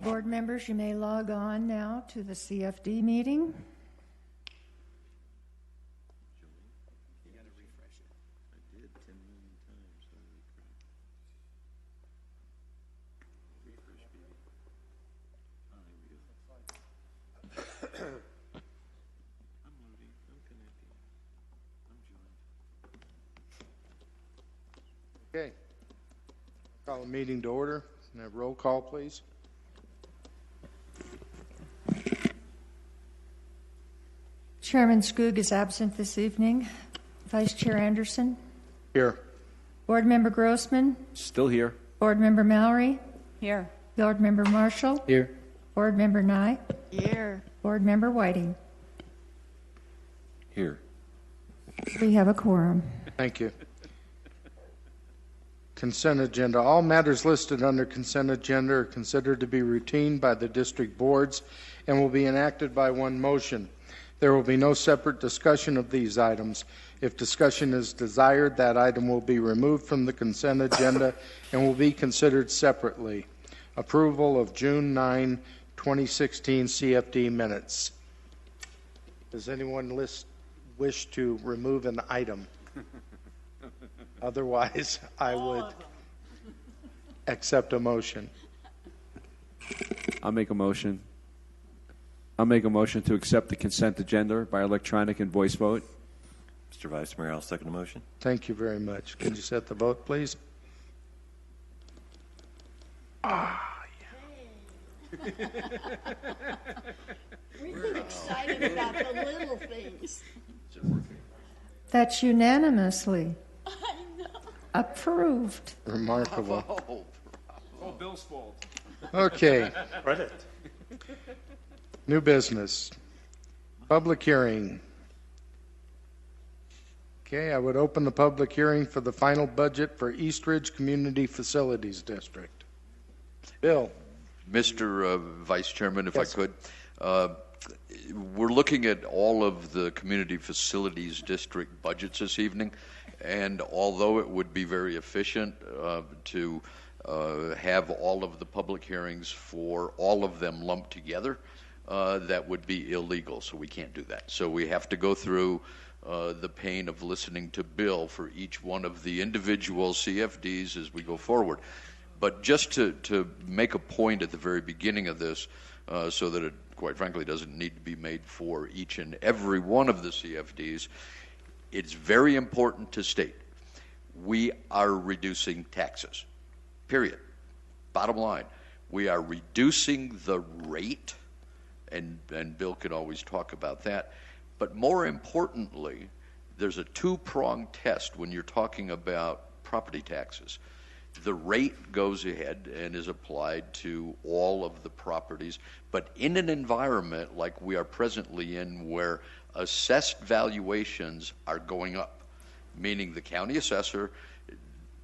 Board members, you may log on now to the CFD meeting. Okay. Call a meeting to order. Can I have roll call, please? Chairman Skoog is absent this evening. Vice Chair Anderson. Here. Board Member Grossman. Still here. Board Member Mallory. Here. Board Member Marshall. Here. Board Member Nye. Here. Board Member Whiting. Here. We have a quorum. Thank you. Consent agenda. All matters listed under consent agenda are considered to be routine by the district boards and will be enacted by one motion. There will be no separate discussion of these items. If discussion is desired, that item will be removed from the consent agenda and will be considered separately. Approval of June 9, 2016 CFD minutes. Does anyone wish to remove an item? Otherwise, I would accept a motion. I'll make a motion. I'll make a motion to accept the consent agenda by electronic and voice vote. Mr. Vice Mayor, I'll second the motion. Thank you very much. Can you set the vote, please? Ah, yeah. We get excited about the little things. That's unanimously approved. Remarkable. Oh, Bill's fault. Okay. Credit. New business. Public hearing. Okay, I would open the public hearing for the final budget for East Ridge Community Facilities District. Bill. Mr. Vice Chairman, if Yes. I could, we're looking at all of the Community Facilities District budgets this evening, and although it would be very efficient to have all of the public hearings for all of them lumped together, that would be illegal, so we can't do that. So we have to go through the pain of listening to Bill for each one of the individual CFDs as we go forward. But just to make a point at the very beginning of this, so that it, quite frankly, doesn't need to be made for each and every one of the CFDs, it's very important to state we are reducing taxes, period. Bottom line, we are reducing the rate, and Bill can always talk about that, but more importantly, there's a two-pronged test when you're talking about property taxes. The rate goes ahead and is applied to all of the properties, but in an environment like we are presently in where assessed valuations are going up, meaning the county assessor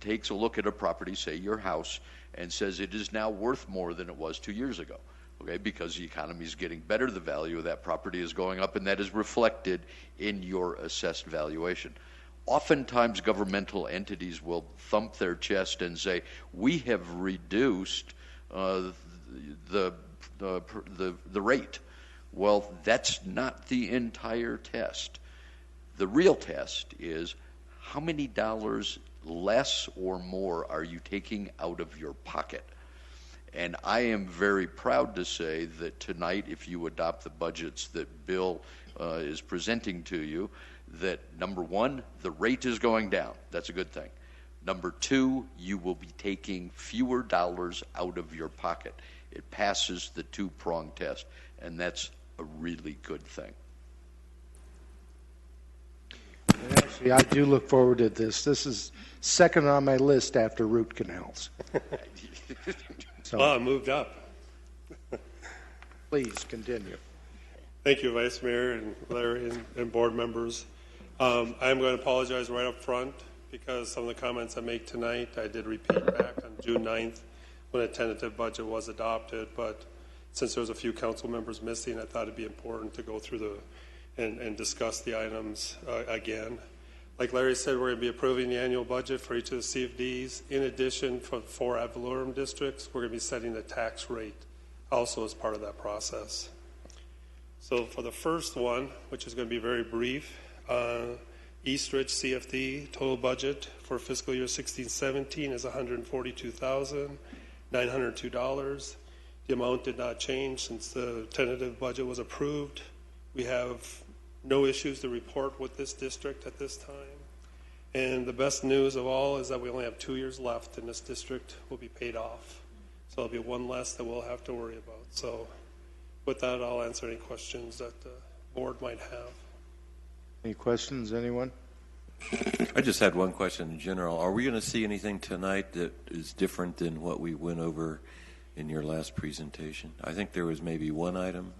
takes a look at a property, say your house, and says it is now worth more than it was 2 years ago, okay, because the economy is getting better, the value of that property is going up, and that is reflected in your assessed valuation. Oftentimes, governmental entities will thump their chest and say, we have reduced the rate. Well, that's not the entire test. The real test is how many dollars less or more are you taking out of your pocket? And I am very proud to say that tonight, if you adopt the budgets that Bill is presenting to you, that number one, the rate is going down. That's a good thing. Number two, you will be taking fewer dollars out of your pocket. It passes the two-prong test, and that's a really good thing. And actually, I do look forward to this. This is second on my list after root canals. So, Well, I moved up. please continue. Thank you, Vice Mayor and Larry and board members. I'm going to apologize right up front because some of the comments I make tonight, I did repeat back on June 9th when a tentative budget was adopted. But since there was a few council members missing, I thought it'd be important to go through and discuss the items again. Like Larry said, we're going to be approving the annual budget for each of the CFDs. In addition, for the 4 ad valorem districts, we're going to be setting the tax rate also as part of that process. So for the first one, which is going to be very brief, Eastridge CFD total budget for fiscal year 16-17 is $142,902. The amount did not change since the tentative budget was approved. We have no issues to report with this district at this time. And the best news of all is that we only have 2 years left, and this district will be paid off. So there'll be one less that we'll have to worry about. So with that, I'll answer any questions that the board might have. Any questions, anyone? I just had one question in general. Are we going to see anything tonight that is different than what we went over in your last presentation? I think there was maybe one item.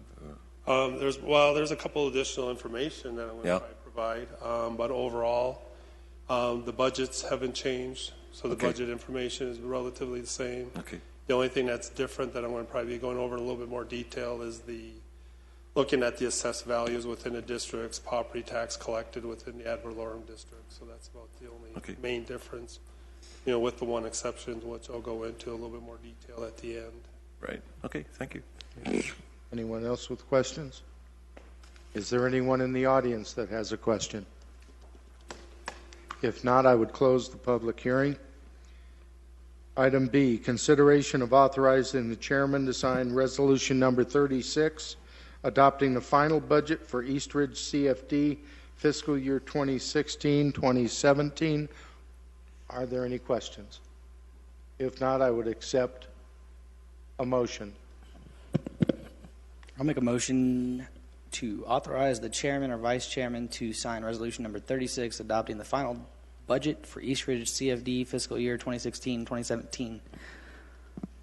There's a couple additional information that I'm going to provide, but overall, the budgets haven't changed, so the budget information is relatively the same. Okay. The only thing that's different that I'm going to probably be going over in a little bit more detail is looking at the assessed values within the districts, property tax collected within the ad valorem district. So that's about the only main difference, with the one exception, which I'll go into a little bit more detail at the end. Right. Okay. Thank you. Anyone else with questions? Is there anyone in the audience that has a question? If not, I would close the public hearing. Item B, consideration of authorizing the chairman to sign resolution number 36, adopting the final budget for Eastridge CFD fiscal year 2016-2017. Are there any questions? If not, I would accept a motion. I'll make a motion to authorize the chairman or vice chairman to sign resolution number 36, adopting the final budget for Eastridge CFD fiscal year 2016-2017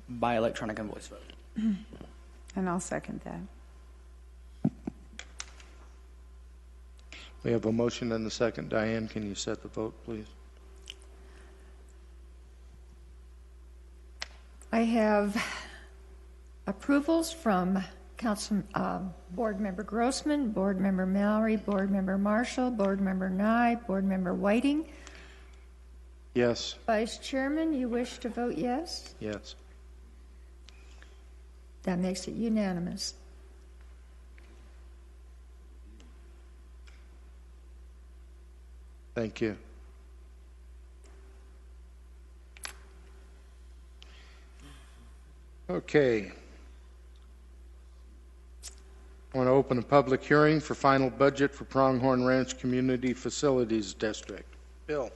by electronic and voice vote. And I'll second that. We have a motion and a second. Diane, can you set the vote, please? I have approvals from Board Member Grossman, Board Member Mallory, Board Member Marshall, Board Member Nye, Board Member Whiting. Yes. Vice Chairman, you wish to vote yes? Yes. That makes it unanimous. Thank you. Okay. I want to open a public hearing for final budget for Pronghorn Ranch Community Facilities District. Bill.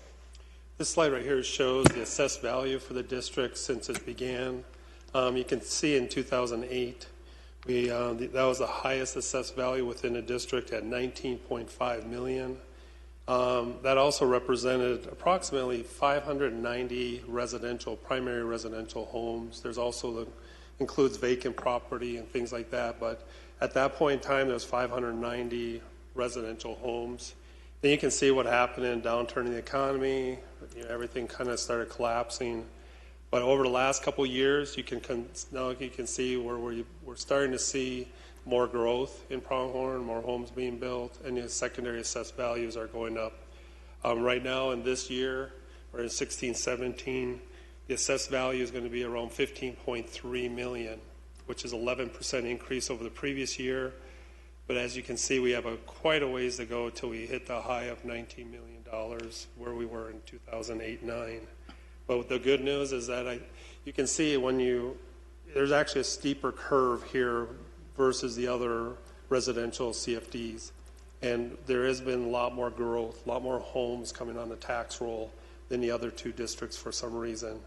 This slide right here shows the assessed value for the district since it began. You can see in 2008, that was the highest assessed value within the district at $19.5 million. That also represented approximately 590 primary residential homes. There's also includes vacant property and things like that, but at that point in time, there was 590 residential homes. Then you can see what happened in a downturn in the economy. Everything kind of started collapsing. But over the last couple of years, now you can see where we're starting to see more growth in Pronghorn, more homes being built, and the secondary assessed values are going up. Right now, in this year, or in 16-17, the assessed value is going to be around $15.3 million, which is 11% increase over the previous year. But as you can see, we have quite a ways to go until we hit the high of $19 million where we were in 2008-9. But the good news is that you can see there's actually a steeper curve here versus the other residential CFDs. And there has been a lot more growth, a lot more homes coming on the tax roll than the other two districts for some reason.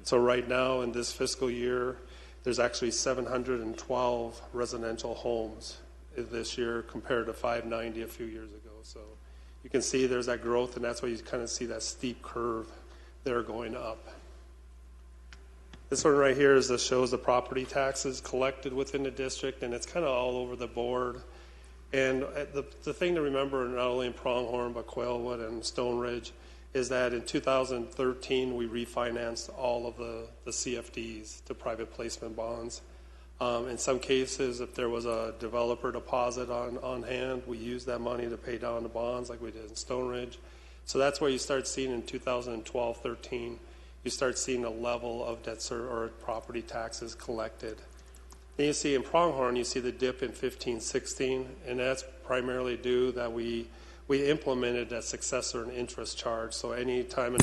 So right now in this fiscal year, there's actually 712 residential homes this year compared to 590 a few years ago. So you can see there's that growth, and that's why you kind of see that steep curve there going up. This one right here shows the property taxes collected within the district, and it's kind of all over the board. And the thing to remember, not only in Pronghorn, but Quailwood and Stone Ridge, is that in 2013, we refinanced all of the CFDs to private placement bonds. In some cases, if there was a developer deposit on hand, we used that money to pay down the bonds like we did in Stone Ridge. So that's where you start seeing in 2012-13, you start seeing a level of debt or property taxes collected. Then you see in Pronghorn, you see the dip in 15-16, and that's primarily due that we implemented that successor and interest charge. So any time a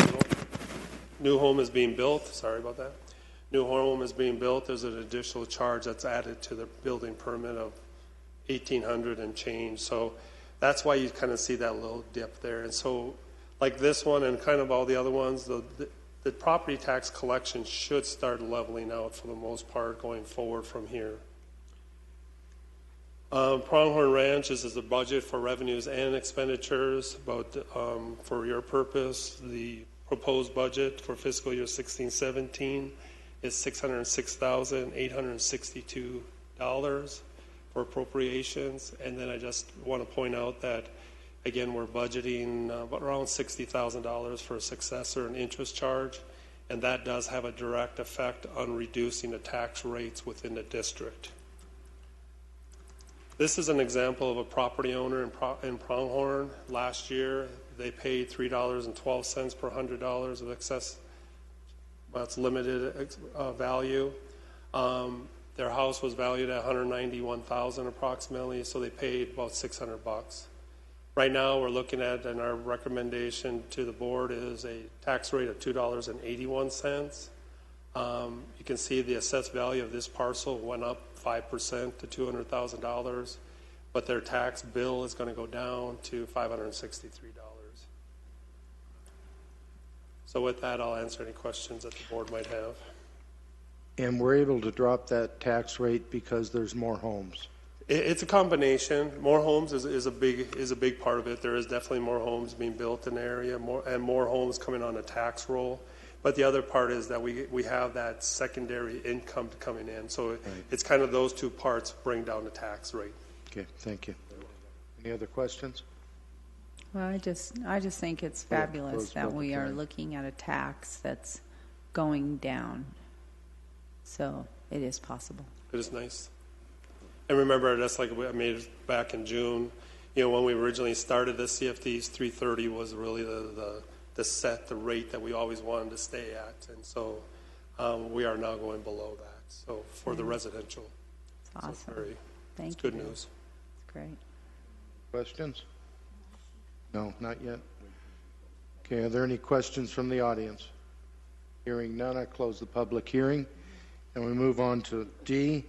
new home is being built, sorry about that, new home is being built, there's an additional charge that's added to the building permit of $1,800 and change. So that's why you kind of see that little dip there. And so like this one and kind of all the other ones, the property tax collection should start leveling out for the most part going forward from here. Pronghorn Ranch is the budget for revenues and expenditures, but for your purpose, the proposed budget for fiscal year 16-17 is $606,862 for appropriations. And then I just want to point out that, again, we're budgeting around $60,000 for a successor and interest charge, and that does have a direct effect on reducing the tax rates within the district. This is an example of a property owner in Pronghorn. Last year, they paid $3.12 per $100 of excess. That's limited value. Their house was valued at $191,000 approximately, so they paid about $600. Right now, we're looking at, and our recommendation to the board is a tax rate of $2.81. You can see the assessed value of this parcel went up 5% to $200,000, but their tax bill is going to go down to $563. So with that, I'll answer any questions that the board might have. And we're able to drop that tax rate because there's more homes. It's a combination. More homes is a big part of it. There is definitely more homes being built in the area, more homes coming on a tax roll. But the other part is that we have that secondary income coming in. So it's kind of those two parts bring down the tax rate. Okay, thank you. Any other questions? Well, I just think it's fabulous that we are looking at a tax that's going down. So it is possible. It is nice. And remember, that's like I made it back in June. You know, when we originally started the CFDs, 330 was really the rate that we always wanted to stay at. And so we are now going below that. So for the residential. It's awesome. So Thank it's you. good news. It's great. Questions? No, not yet. Okay, are there any questions from the audience? Hearing none, I close the public hearing. And we move on to D,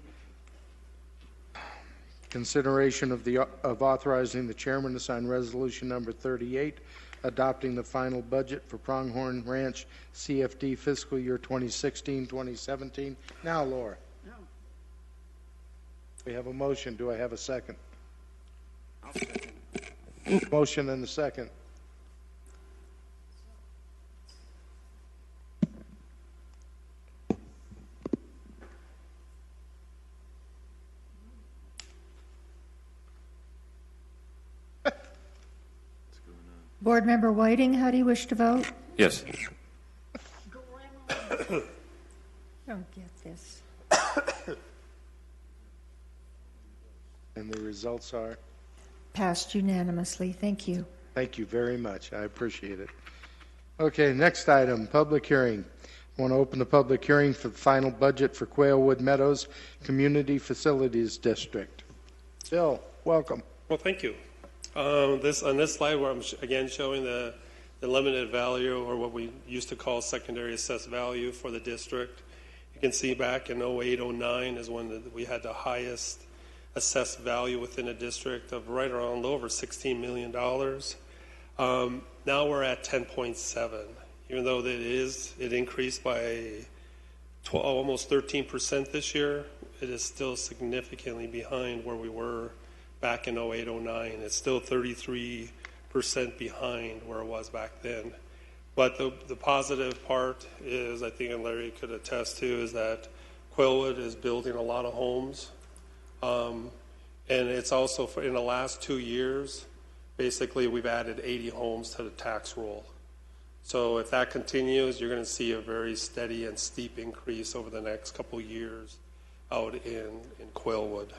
consideration of authorizing the chairman to sign resolution number 38, adopting the final budget for Pronghorn Ranch CFD fiscal year 2016-2017. Now, Laura. No. We have a motion. Do I have a second? I'll second. Motion and a second. Board Member Whiting, how do you wish to vote? Yes. Don't get this. And the results are? Passed unanimously. Thank you. Thank you very much. I appreciate it. Okay, next item, public hearing. I want to open the public hearing for the final budget for Quailwood Meadows Community Facilities District. Bill, welcome. Well, thank you. On this slide, where I'm again showing the limited value, or what we used to call secondary assessed value for the district. You can see back in 08-09 is when we had the highest assessed value within the district of right around a little over $16 million. Now we're at 10.7, even though it increased by almost 13% this year. It is still significantly behind where we were back in 08-09. It's still 33% behind where it was back then. But the positive part is, I think, and Larry could attest to, is that Quailwood is building a lot of homes. And it's also, in the last 2 years, basically we've added 80 homes to the tax roll. So if that continues, you're going to see a very steady and steep increase over the next couple years out in Quailwood.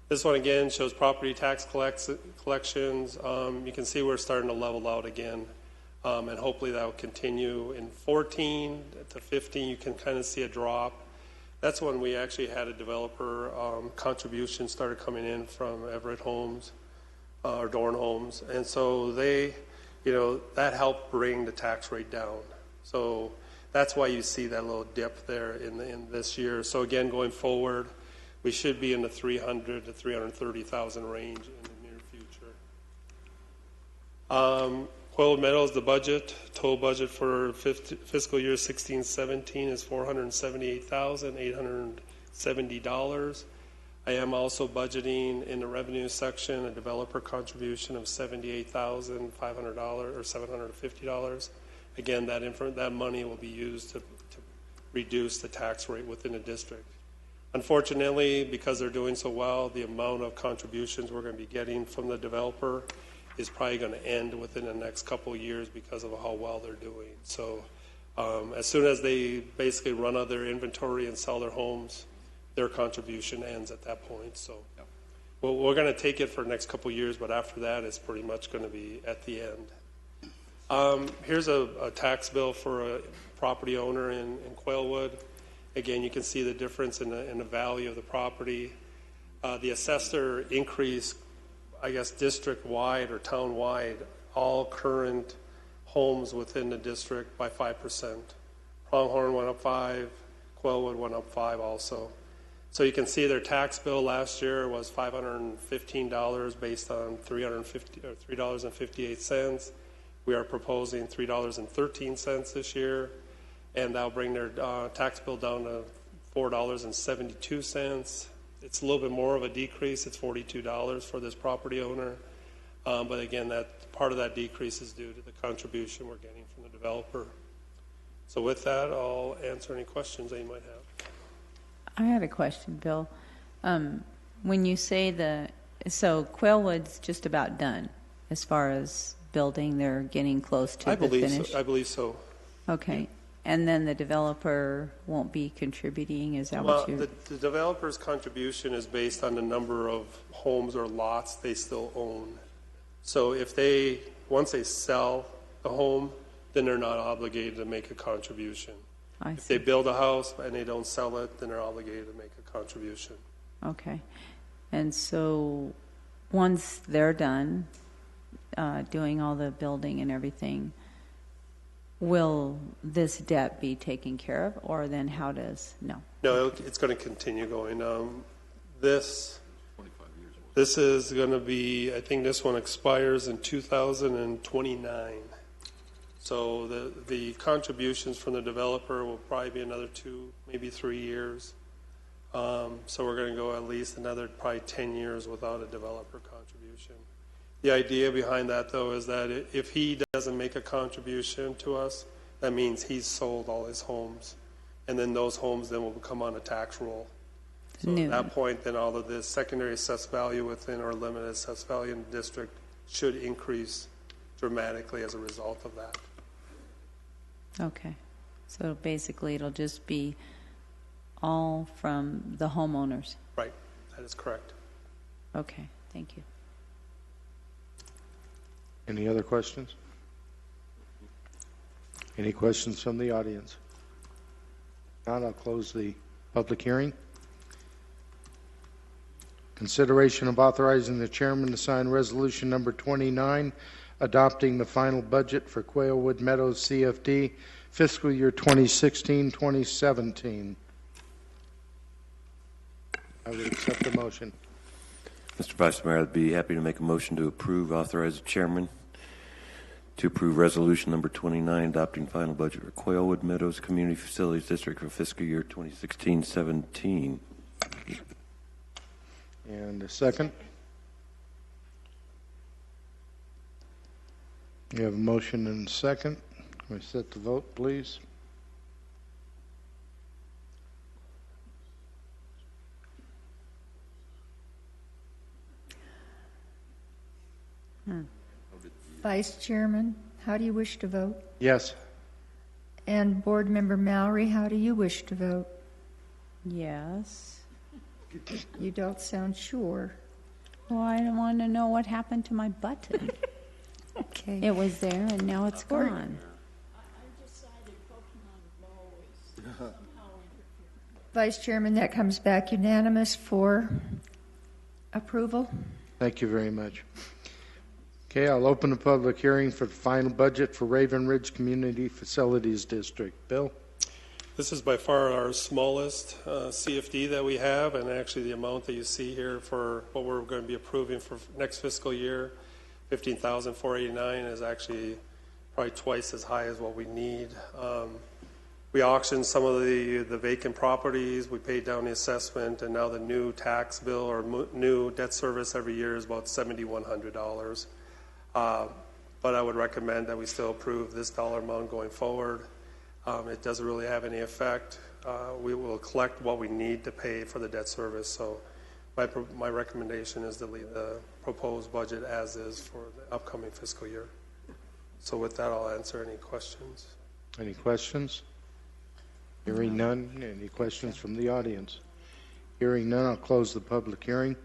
This one again shows property tax collections. You can see we're starting to level out again, and hopefully that will continue. In 14 to 15, you can kind of see a drop. That's when we actually had a developer contribution started coming in from Everett Homes or Dorn Homes. And so they, that helped bring the tax rate down. So that's why you see that little dip there in this year. So again, going forward, we should be in the 300 to 330,000 range in the near future. Quail Meadows, the budget, total budget for fiscal year 16-17 is $478,870. I am also budgeting in the revenue section a developer contribution of $78,500 or $750. Again, that money will be used to reduce the tax rate within the district. Unfortunately, because they're doing so well, the amount of contributions we're going to be getting from the developer is probably going to end within the next couple of years because of how well they're doing. So as soon as they basically run out their inventory and sell their homes, their contribution ends at that point. So well, we're going to take it for the next couple of years, but after that, it's pretty much going to be at the end. Here's a tax bill for a property owner in Quailwood. Again, you can see the difference in the value of the property. The assessor increased, I guess, district-wide or town-wide, all current homes within the district by 5%. Pronghorn went up 5, Quailwood went up 5 also. So you can see their tax bill last year was $515 based on $3.58. We are proposing $3.13 this year, and that'll bring their tax bill down to $4.72. It's a little bit more of a decrease. It's $42 for this property owner. But again, that part of that decrease is due to the contribution we're getting from the developer. So with that, I'll answer any questions that you might have. I had a question, Bill. When you say so Quailwood's just about done as far as building, they're getting close to the finish? I believe so. Okay. And then the developer won't be contributing? Is that what you... The developer's contribution is based on the number of homes or lots they still own. So if once they sell the home, then they're not obligated to make a contribution. If they build a house and they don't sell it, then they're obligated to make a contribution. Okay. And so once they're done doing all the building and everything, will this debt be taken care of, or then how does... No, it's going to continue going. This is going to be, I think this one expires in 2029. So the contributions from the developer will probably be another 2, maybe 3 years. So we're going to go at least another probably 10 years without a developer contribution. The idea behind that, though, is that if he doesn't make a contribution to us, that means he's sold all his homes. And then those homes then will come on a tax roll. So at that point, then all of the secondary assessed value within or limited assessed value in the district should increase dramatically as a result of that. Okay. So basically it'll just be all from the homeowners. Right. That is correct. Okay. Thank you. Any other questions? Any questions from the audience? Not, I'll close the public hearing. Consideration of authorizing the chairman to sign resolution number 29, adopting the final budget for Quailwood Meadows CFD fiscal year 2016-2017. I would accept the motion. Mr. Vice Mayor, I'd be happy to make a motion to authorize the chairman to approve resolution number 29, adopting final budget for Quailwood Meadows Community Facilities District for fiscal year 2016-17. And a second. You have a motion and a second. We set the vote, please. Vice Chairman, how do you wish to vote? Yes. And Board Member Mallory, how do you wish to vote? Yes. You don't sound sure. Well, I want to know what happened to my button. Okay. It was there, and now it's gone. I decided Pokemon Go is somehow interfering. Vice Chairman, that comes back unanimous for approval. Thank you very much. Okay, I'll open the public hearing for the final budget for Raven Ridge Community Facilities District. Bill? This is by far our smallest CFD that we have, and actually the amount that you see here for what we're going to be approving for next fiscal year, $15,489, is actually probably twice as high as what we need. We auctioned some of the vacant properties, we paid down the assessment, and now the new tax bill or new debt service every year is about $7,100. But I would recommend that we still approve this dollar amount going forward. It doesn't really have any effect. We will collect what we need to pay for the debt service. So my recommendation is to leave the proposed budget as is for the upcoming fiscal year. So with that, I'll answer any questions. Any questions? Hearing none. Any questions from the audience? Hearing none, I'll close the public hearing.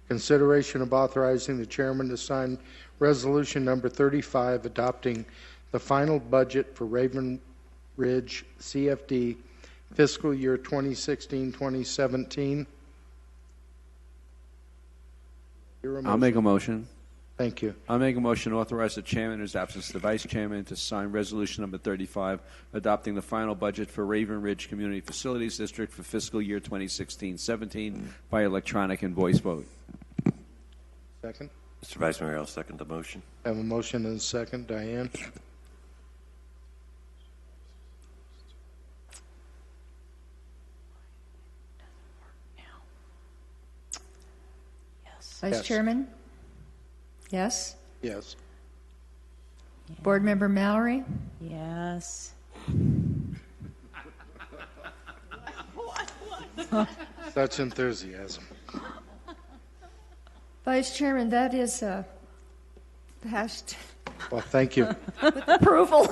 Consideration of authorizing the chairman to sign resolution number 35, adopting the final budget for Raven Ridge CFD fiscal year 2016-2017. I'll make a motion. Thank you. I'll make a motion to authorize the chairman in his absence the vice chairman to sign resolution number 35, adopting the final budget for Raven Ridge Community Facilities District for fiscal year 2016-17 by electronic and voice vote. Second. Mr. Vice Mayor, I'll second the motion. I have a motion and a second. Diane? Vice Yes. Chairman? Yes. Yes. Board Member Mallory? Yes. Such enthusiasm. Vice Chairman, that is passed Well, thank you. with approval.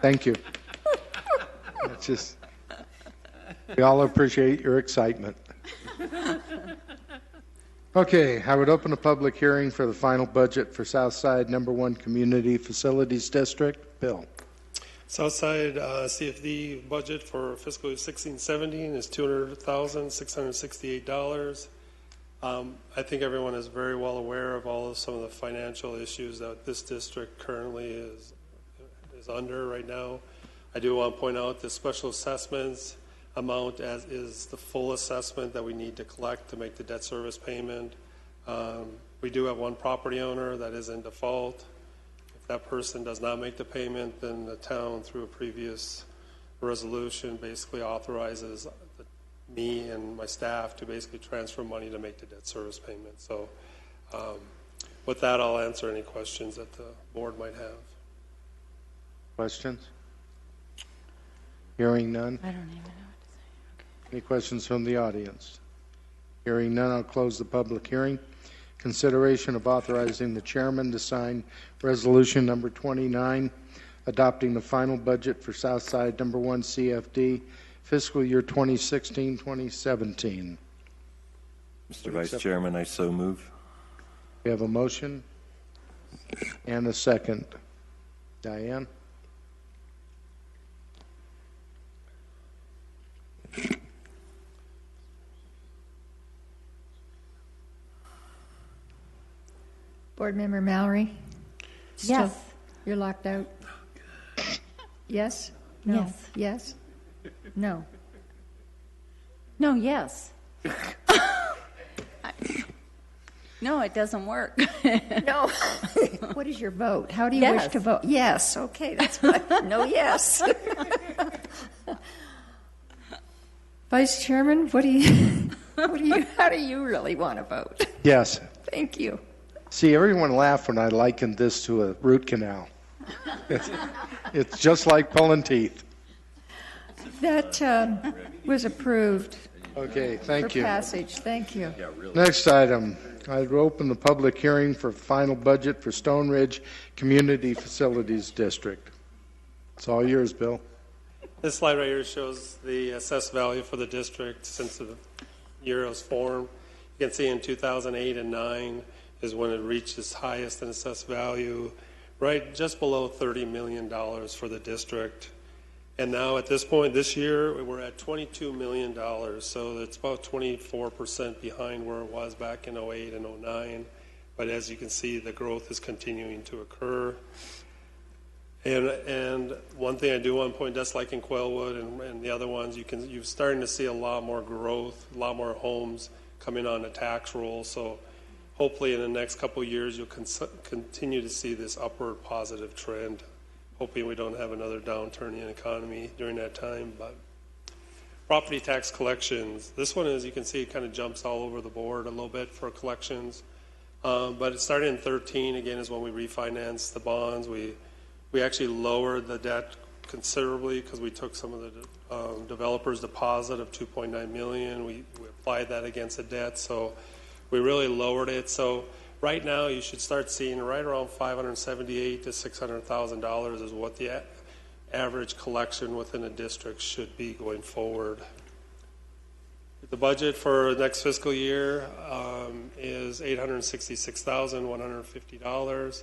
Thank you. It's just, we all appreciate your excitement. Okay, I would open a public hearing for the final budget for Southside Number 1 Community Facilities District. Bill? Southside CFD budget for fiscal year 16-17 is $200,668. I think everyone is very well aware of some of the financial issues that this district currently is under right now. I do want to point out the special assessments amount as is the full assessment that we need to collect to make the debt service payment. We do have one property owner that is in default. If that person does not make the payment, then the town, through a previous resolution, basically authorizes me and my staff to basically transfer money to make the debt service payment. So with that, I'll answer any questions that the board might have. Questions? Hearing none. I don't even know what to say. Any questions from the audience? Hearing none, I'll close the public hearing. Consideration of authorizing the chairman to sign resolution number 29, adopting the final budget for Southside Number 1 CFD fiscal year 2016-2017. Mr. Vice Chairman, I so move. We have a motion and a second. Diane? Board Member Mallory? Yes. Still- You're locked out? Yes? No. Yes. Yes? No. No, yes. No, it doesn't work. No. What is your vote? How do you wish Yes. to vote? Yes, okay, that's what, no, yes. Vice Chairman, how do you really want to vote? Yes. Thank you. See, everyone laughed when I likened this to a root canal. It's just like pulling teeth. That was approved Okay, for thank you. passage. Thank you. Next item, I'd open the public hearing for final budget for Stone Ridge Community Facilities District. It's all yours, Bill. This slide right here shows the assessed value for the district since the year it was formed. You can see in 2008 and 9 is when it reached its highest in assessed value, right just below $30 million for the district. And now at this point this year, we're at $22 million. So it's about 24% behind where it was back in 08 and 09. But as you can see, the growth is continuing to occur. And one thing I do want to point, just like in Quailwood and the other ones, you're starting to see a lot more growth, a lot more homes coming on the tax roll. So hopefully in the next couple of years, you'll continue to see this upward positive trend. Hoping we don't have another downturn in the economy during that time. But property tax collections, this one, as you can see, it kind of jumps all over the board a little bit for collections. But it started in 13, again, is when we refinanced the bonds. We actually lowered the debt considerably because we took some of the developers' deposit of $2.9 million. We applied that against the debt, so we really lowered it. So right now, you should start seeing right around $578,000 to $600,000 is what the average collection within a district should be going forward. The budget for next fiscal year is $866,150.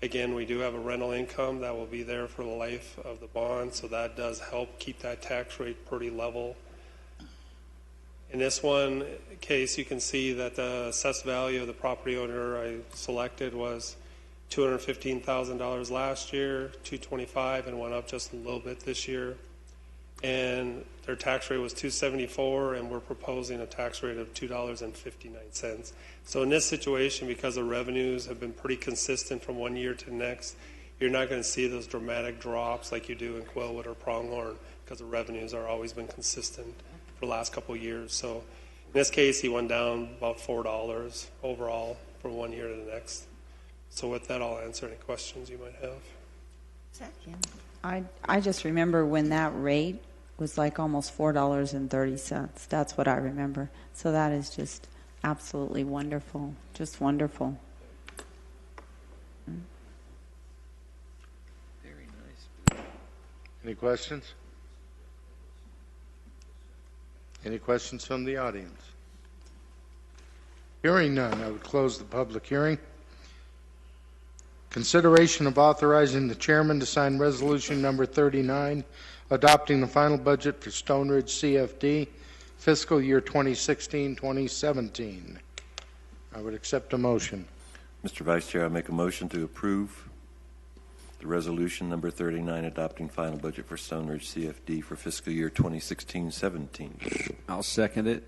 Again, we do have a rental income that will be there for the life of the bond, so that does help keep that tax rate pretty level. In this one case, you can see that the assessed value of the property owner I selected was $215,000 last year, $225,000, and went up just a little bit this year. And their tax rate was $274,000, and we're proposing a tax rate of $2.59. So in this situation, because the revenues have been pretty consistent from one year to the next, you're not going to see those dramatic drops like you do in Quailwood or Pronghorn, because the revenues are always been consistent for the last couple of years. So in this case, he went down about $4 overall from one year to the next. So with that, I'll answer any questions you might have. I just remember when that rate was like almost $4.30. That's what I remember. So that is just absolutely wonderful. Just wonderful. Very nice. Any questions? Any questions from the audience? Hearing none, I would close the public hearing. Consideration of authorizing the chairman to sign resolution number 39, adopting the final budget for Stone Ridge CFD fiscal year 2016-2017. I would accept a motion. Mr. Vice Chair, I make a motion to approve the resolution number 39, adopting final budget for Stone Ridge CFD for fiscal year 2016-17. I'll second it.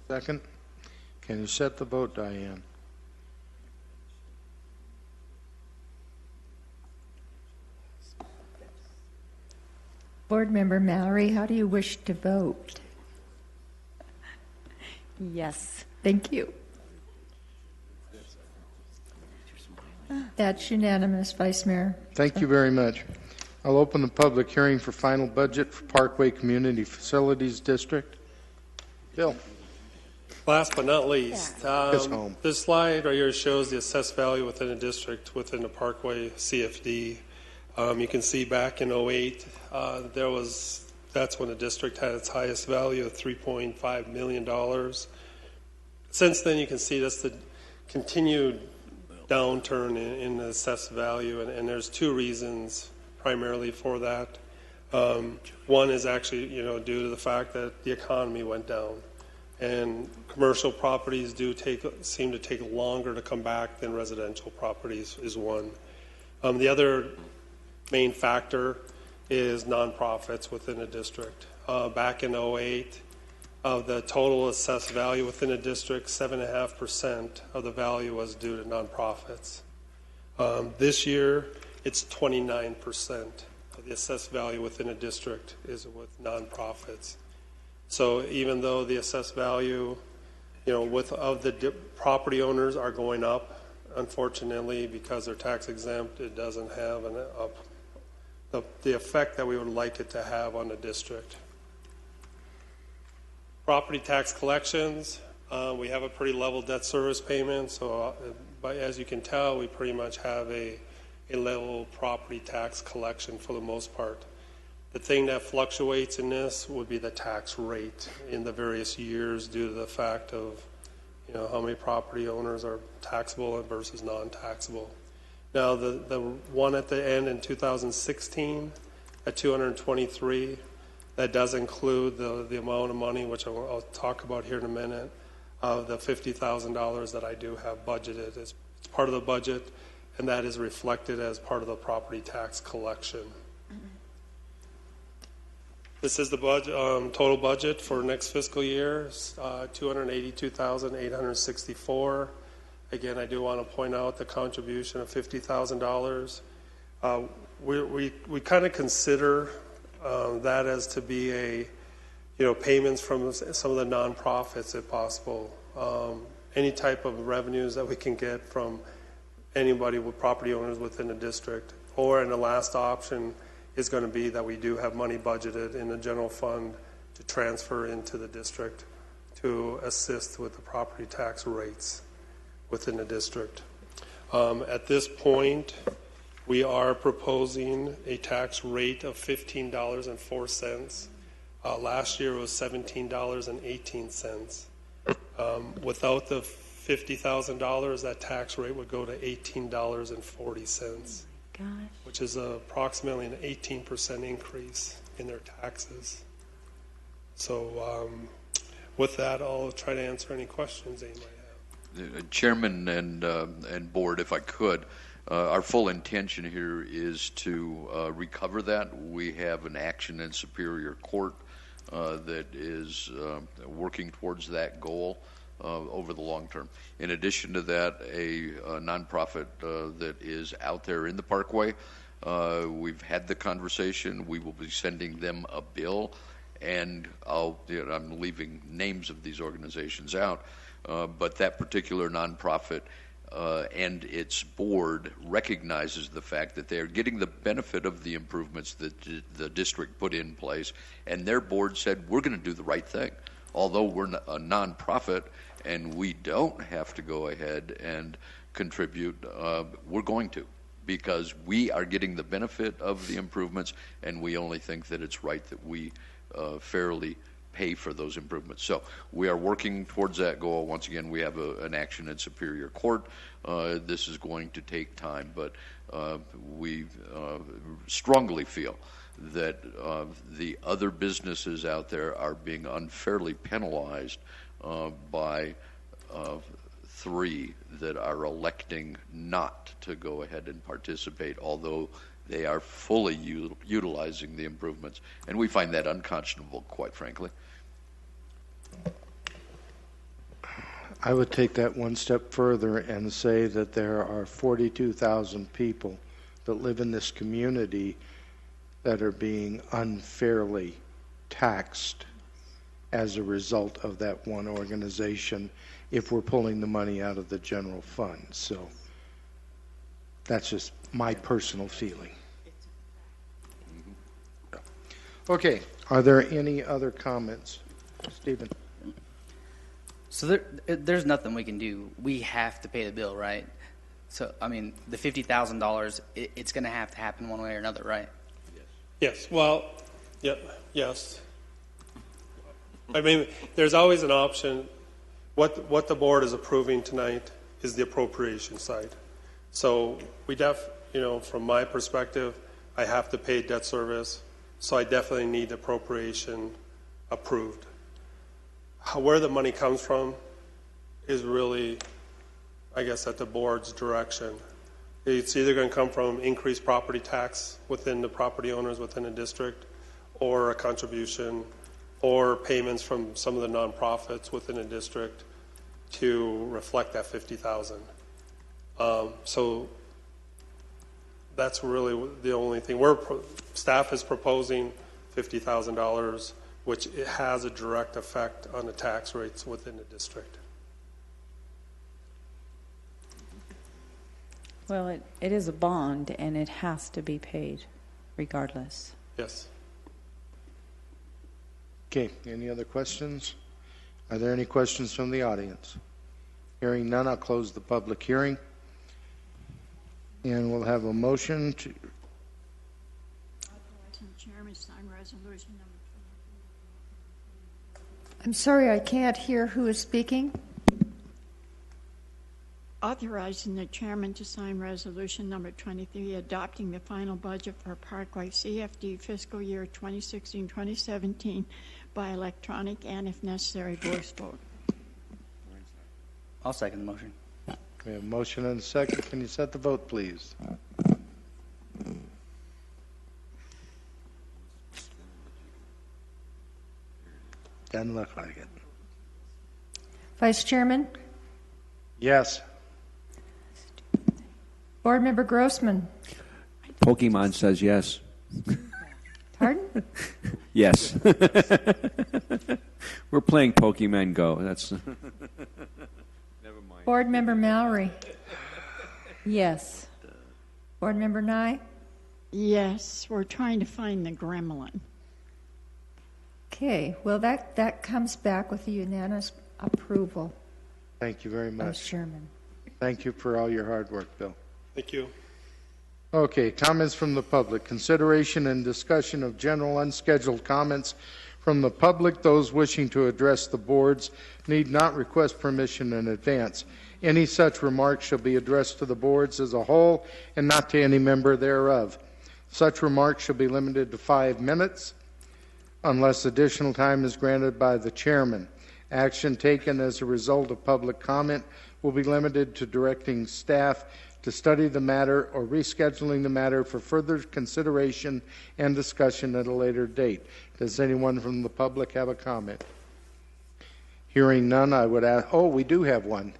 Second. Can you set the vote, Diane? Board Member Mallory, how do you wish to vote? Yes. Thank you. That's unanimous, Vice Mayor. Thank you very much. I'll open the public hearing for final budget for Parkway Community Facilities District. Bill. Last but not least, home. this slide right here shows the assessed value within a district within the Parkway CFD. You can see back in 08, that's when the district had its highest value of $3.5 million. Since then, you can see that's the continued downturn in the assessed value, and there's two reasons primarily for that. One is actually, due to the fact that the economy went down, and commercial properties seem to take longer to come back than residential properties is one. The other main factor is nonprofits within a district. Back in 08, of the total assessed value within a district, 7.5% of the value was due to nonprofits. This year, it's 29% of the assessed value within a district is with nonprofits. So even though the assessed value, of the property owners are going up, unfortunately, because they're tax exempt, it doesn't have the effect that we would like it to have on the district. Property tax collections, we have a pretty level debt service payment, so but as you can tell, we pretty much have a level property tax collection for the most part. The thing that fluctuates in this would be the tax rate in the various years due to the fact of how many property owners are taxable versus non-taxable. Now, the one at the end in 2016 at 223. That does include the amount of money, which I'll talk about here in a minute, of the $50,000 that I do have budgeted. It's part of the budget, and that is reflected as part of the property tax collection. This is the budget, total budget for next fiscal year, $282,864. Again, I do want to point out the contribution of $50,000. We kind of consider that as to be payments from some of the nonprofits, if possible. Any type of revenues that we can get from anybody with property owners within the district. Or in the last option is going to be that we do have money budgeted in the general fund to transfer into the district to assist with the property tax rates within the district. At this point, we are proposing a tax rate of $15.04. Last year it was $17.18. Without the $50,000, that tax rate would go to $18.40, which is approximately an 18% increase in their taxes. So with that, I'll try to answer any questions that you might have. Chairman and board, if I could, our full intention here is to recover that. We have an action in Superior Court that is working towards that goal over the long term. In addition to that, a nonprofit that is out there in the Parkway, we've had the conversation. We will be sending them a bill, and I'm leaving names of these organizations out, but that particular nonprofit and its board recognizes the fact that they are getting the benefit of the improvements that the district put in place, and their board said, we're going to do the right thing. Although we're a nonprofit and we don't have to go ahead and contribute, we're going to, because we are getting the benefit of the improvements, and we only think that it's right that we fairly pay for those improvements. So we are working towards that goal. Once again, we have an action in Superior Court. This is going to take time, but we strongly feel that the other businesses out there are being unfairly penalized by three that are electing not to go ahead and participate, although they are fully utilizing the improvements. And we find that unconscionable, quite frankly. I would take that one step further and say that there are 42,000 people that live in this community that are being unfairly taxed as a result of that one organization if we're pulling the money out of the general fund. So that's just my personal feeling. Okay, are there any other comments? Stephen? So there's nothing we can do. We have to pay the bill, right? So, I mean, the $50,000, it's going to have to happen one way or another, right? Yes. Well, yes. I mean, there's always an option. What the board is approving tonight is the appropriation side. So we from my perspective, I have to pay debt service, so I definitely need appropriation approved. Where the money comes from is really, I guess, at the board's direction. It's either going to come from increased property tax within the property owners within the district, or a contribution, or payments from some of the nonprofits within the district to reflect that $50,000. So that's really the only thing. Staff is proposing $50,000, which it has a direct effect on the tax rates within the district. Well, it is a bond, and it has to be paid regardless. Yes. Okay, any other questions? Are there any questions from the audience? Hearing none, I'll close the public hearing. And we'll have a motion to... Chairman, sign resolution number. I'm sorry, I can't hear who is speaking. authorizing the chairman to sign resolution number 23, adopting the final budget for Parkway CFD fiscal year 2016-2017 by electronic and, if necessary, voice vote. I'll second the motion. We have a motion and a second. Can you set the vote, please? Doesn't look like it. Vice Chairman, Yes. Board Member Grossman. Pokemon says yes. Pardon? Yes. We're playing Pokemon Go. That's never mind. Board Member Mallory. Yes. Board Member Nye. Yes, we're trying to find the gremlin. Okay, well, that comes back with a unanimous approval, Thank you very Vice much. Chairman. Thank you for all your hard work, Bill. Thank you. Okay, comments from the public. Consideration and discussion of general unscheduled comments from the public. Those wishing to address the boards need not request permission in advance. Any such remarks shall be addressed to the boards as a whole and not to any member thereof. Such remarks shall be limited to 5 minutes unless additional time is granted by the chairman. Action taken as a result of public comment will be limited to directing staff to study the matter or rescheduling the matter for further consideration and discussion at a later date. Does anyone from the public have a comment? Hearing none, I would ask, oh, we do have one.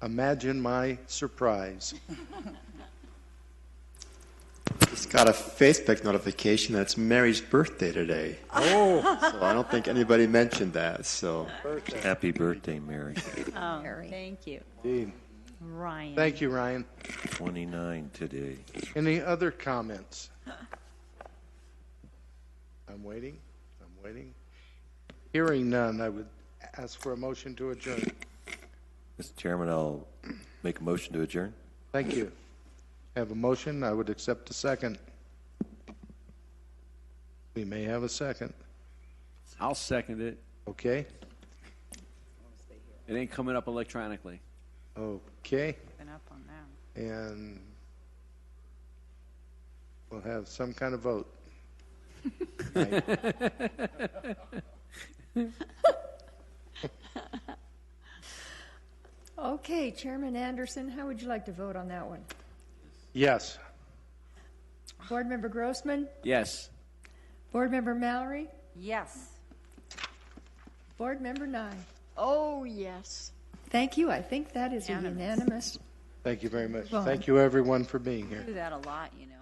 Imagine my surprise. Just got a Facebook notification that it's Mary's birthday today. Oh, So I don't think anybody mentioned that. So Happy birthday, Mary. Oh, Mary. thank you. indeed. Ryan. Thank you, Ryan. 29 today. Any other comments? I'm waiting. Hearing none, I would ask for a motion to adjourn. Mr. Chairman, I'll make a motion to adjourn. Thank you. Have a motion. I would accept a second. We may have a second. I'll second it. Okay? It ain't coming up electronically. Okay. Been up on that. And we'll have some kind of vote. Okay, Chairman Anderson, how would you like to vote on that one? Yes. Board Member Grossman? Yes. Board Member Mallory? Yes. Board Member Nye? Oh, yes. Thank you. I think that is a Unanimous. unanimous. Thank you very much. Well- Thank you, everyone, for being here. Do that a lot, you know.